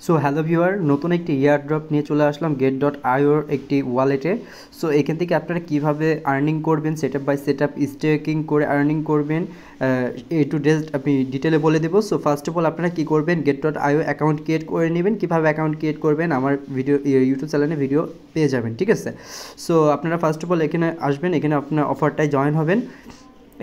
So hello viewer, নতুন একটি airdrop নিয়ে চলে আসলাম get.ioর একটি ওয়ালেটে। সো এখান থেকে আপনারা কিভাবে আর্নিং করবেন, সেটআপ বাই সেটআপ স্টেকিং করে আর্নিং করবেন, এ টু ডেট আমি ডিটেলে বলে দেবো। সো ফার্স্ট অফ অল আপনারা কী করবেন, get.io অ্যাকাউন্ট ক্রিয়েট করে নেবেন। কীভাবে অ্যাকাউন্ট ক্রিয়েট করবেন আমার ভিডিও ইউটিউব চ্যানেলে ভিডিও পেয়ে যাবেন, ঠিক আছে। সো আপনারা ফার্স্ট অফ অল এখানে আসবেন, এখানে আপনার অফারটায় জয়েন হবেন।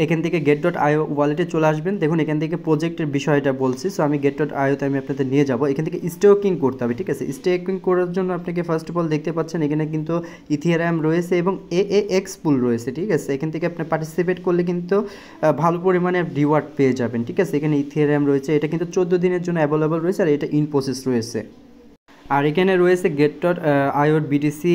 এখান থেকে get.io ওয়ালেটে চলে আসবেন। দেখুন এখান থেকে প্রজেক্টের বিষয়টা বলছি। সো আমি get.ioতে আমি আপনাদের নিয়ে যাব। এখান থেকে স্টেকিং করতে হবে, ঠিক আছে। স্টেকিং করার জন্য আপনাকে ফার্স্ট অফ অল দেখতে পাচ্ছেন এখানে কিন্তু ইথিরিয়াম রয়েছে এবং AAX পুল রয়েছে, ঠিক আছে। এখান থেকে আপনি পার্টিসিপেট করলে কিন্তু ভালো পরিমাণে রিওয়ার্ড পেয়ে যাবেন, ঠিক আছে। এখানে ইথিরিয়াম রয়েছে, এটা কিন্তু 14 দিনের জন্য অ্যাভেলেবল রয়েছে আর এটা ইন প্রসেস রয়েছে। আর এখানে রয়েছে get.io বিটিসি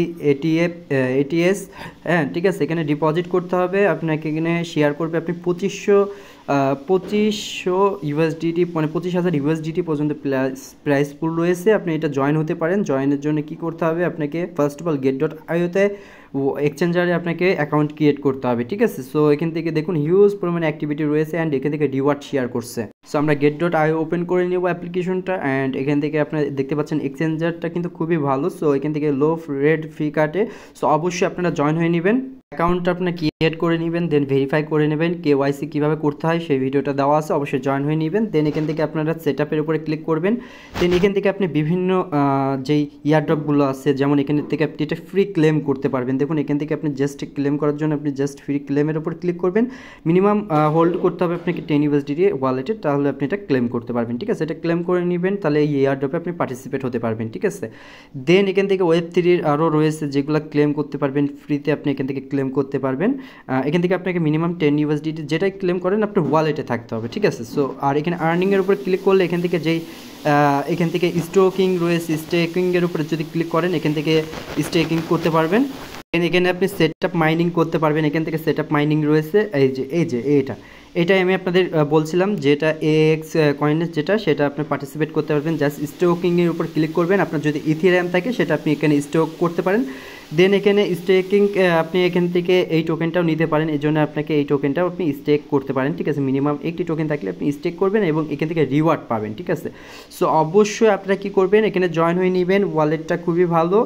এটিএস, হ্যাঁ ঠিক আছে। এখানে ডিপোজিট করতে হবে আপনাকে, এখানে শেয়ার করবে আপনি 2500 ইউএসডিটি, মানে 25,000 ইউএসডিটি পর্যন্ত প্রাইস পুল রয়েছে। আপনি এটা জয়েন হতে পারেন। জয়েনের জন্য কি করতে হবে, আপনাকে ফার্স্ট অফ অল get.ioতে এক্সচেঞ্জারে আপনাকে অ্যাকাউন্ট ক্রিয়েট করতে হবে, ঠিক আছে। সো এখান থেকে দেখুন হিউজ পরিমাণে অ্যাক্টিভিটি রয়েছে অ্যান্ড এখান থেকে রিওয়ার্ড শেয়ার করছে। সো আমরা get.io ওপেন করে নেব অ্যাপ্লিকেশনটা অ্যান্ড এখান থেকে আপনারা দেখতে পাচ্ছেন এক্সচেঞ্জারটা কিন্তু খুবই ভালো। সো এখান থেকে লো রেড ফি কাটে। সো অবশ্যই আপনারা জয়েন হয়ে নেবেন, অ্যাকাউন্টটা আপনার ক্রিয়েট করে নেবেন, দেন ভেরিফাই করে নেবেন। KYC কীভাবে করতে হয় সেই ভিডিওটা দেওয়া আছে, অবশ্যই জয়েন হয়ে নেবেন। দেন এখান থেকে আপনারা সেটআপের উপরে ক্লিক করবেন। দেন এখান থেকে আপনি বিভিন্ন যেই ইয়ারড্রপগুলো আছে, যেমন এখান থেকে আপনি এটা ফ্রি ক্লেম করতে পারবেন। দেখুন এখান থেকে আপনি জাস্ট ক্লেম করার জন্য আপনি জাস্ট ফ্রি ক্লেমের উপর ক্লিক করবেন। মিনিমাম হোল্ড করতে হবে আপনাকে 10 USDT ওয়ালেটে, তাহলে আপনি এটা ক্লেম করতে পারবেন, ঠিক আছে। এটা ক্লেম করে নেবেন, তাহলে এই ইয়ারড্রপে আপনি পার্টিসিপেট হতে পারবেন, ঠিক আছে। দেন এখান থেকে Web3 আরও রয়েছে যেগুলো ক্লেম করতে পারবেন ফ্রিতে, আপনি এখান থেকে ক্লেম করতে পারবেন। এখান থেকে আপনাকে মিনিমাম 10 USDT যেটাই ক্লেম করেন আপনার ওয়ালেটে থাকতে হবে, ঠিক আছে। সো আর এখানে আর্নিংয়ের উপর ক্লিক করলে এখান থেকে যেই এখান থেকে স্টোকিং রয়েছে, স্টেকিংয়ের উপরে যদি ক্লিক করেন এখান থেকে স্টেকিং করতে পারবেন। এখানে আপনি সেটআপ মাইনিং করতে পারবেন। এখান থেকে সেটআপ মাইনিং রয়েছে, এটাই আমি আপনাদের বলছিলাম, যেটা AX কয়েনের যেটা, সেটা আপনি পার্টিসিপেট করতে পারবেন। জাস্ট স্টোকিংয়ের উপর ক্লিক করবেন। আপনার যদি ইথিরিয়াম থাকে সেটা আপনি এখানে স্টোক করতে পারেন। দেন এখানে স্টেকিং আপনি এখান থেকে এই টোকেনটাও নিতে পারেন, এই জন্য আপনাকে এই টোকেনটাও আপনি স্টেক করতে পারেন, ঠিক আছে। মিনিমাম একটি টোকেন থাকলে আপনি স্টেক করবেন এবং এখান থেকে রিওয়ার্ড পাবেন, ঠিক আছে। সো অবশ্যই আপনারা কী করবেন, এখানে জয়েন হয়ে নেবেন। ওয়ালেটটা খুবই ভালো,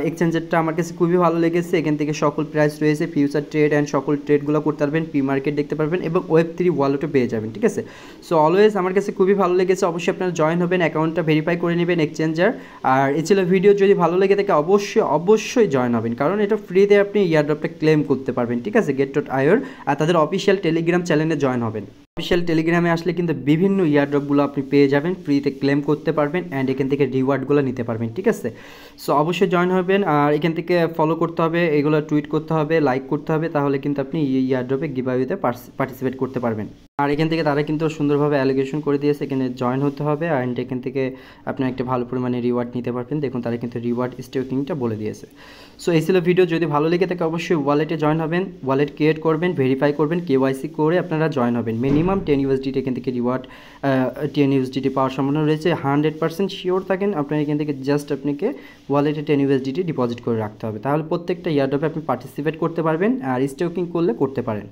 এক্সচেঞ্জারটা আমার কাছে খুবই ভালো লেগেছে। এখান থেকে সকল প্রাইস রয়েছে, ফিউচার ট্রেড অ্যান্ড সকল ট্রেডগুলো করতে পারবেন, পি মার্কেট দেখতে পারবেন এবং Web3 ওয়ালেটও পেয়ে যাবেন, ঠিক আছে। সো অলওয়েজ আমার কাছে খুবই ভালো লেগেছে। অবশ্যই আপনারা জয়েন হবেন, অ্যাকাউন্টটা ভেরিফাই করে নেবেন এক্সচেঞ্জার। আর এই ছিল ভিডিও, যদি ভালো লেগে থাকে অবশ্যই জয়েন হবেন, কারণ এটা ফ্রিতে আপনি ইয়ারড্রপটা ক্লেম করতে পারবেন, ঠিক আছে, get.ioর। আর তাদের অফিসিয়াল টেলিগ্রাম চ্যানেলে জয়েন হবেন। অফিসিয়াল টেলিগ্রামে আসলে কিন্তু বিভিন্ন ইয়ারড্রপগুলো আপনি পেয়ে যাবেন, ফ্রিতে ক্লেম করতে পারবেন অ্যান্ড এখান থেকে রিওয়ার্ডগুলো নিতে পারবেন, ঠিক আছে। সো অবশ্যই জয়েন হবেন আর এখান থেকে ফলো করতে হবে, এগুলো টুইট করতে হবে, লাইক করতে হবে, তাহলে কিন্তু আপনি ইয়ারড্রপে গিভঅ্যাওয়েতে পার্টিসিপেট করতে পারবেন। আর এখান থেকে তারা কিন্তু সুন্দরভাবে অ্যালিগেশন করে দিয়েছে, এখানে জয়েন হতে হবে অ্যান্ড এখান থেকে আপনি একটা ভালো পরিমাণে রিওয়ার্ড নিতে পারবেন। দেখুন তারা কিন্তু রিওয়ার্ড স্টেকিংটা বলে দিয়েছে। সো এই ছিল ভিডিও, যদি ভালো লেগে থাকে অবশ্যই ওয়ালেটে জয়েন হবেন, ওয়ালেট ক্রিয়েট করবেন, ভেরিফাই করবেন, KYC করে আপনারা জয়েন হবেন। মিনিমাম 10 USDT এখান থেকে রিওয়ার্ড 10 USDT পাওয়ার সম্ভাবনা রয়েছে। 100% শিওর থাকেন আপনার, এখান থেকে জাস্ট আপনাকে ওয়ালেটে 10 USDT ডিপোজিট করে রাখতে হবে, তাহলে প্রত্যেকটা ইয়ারড্রপে আপনি পার্টিসিপেট করতে পারবেন আর স্টেকিং করলে করতে পারেন।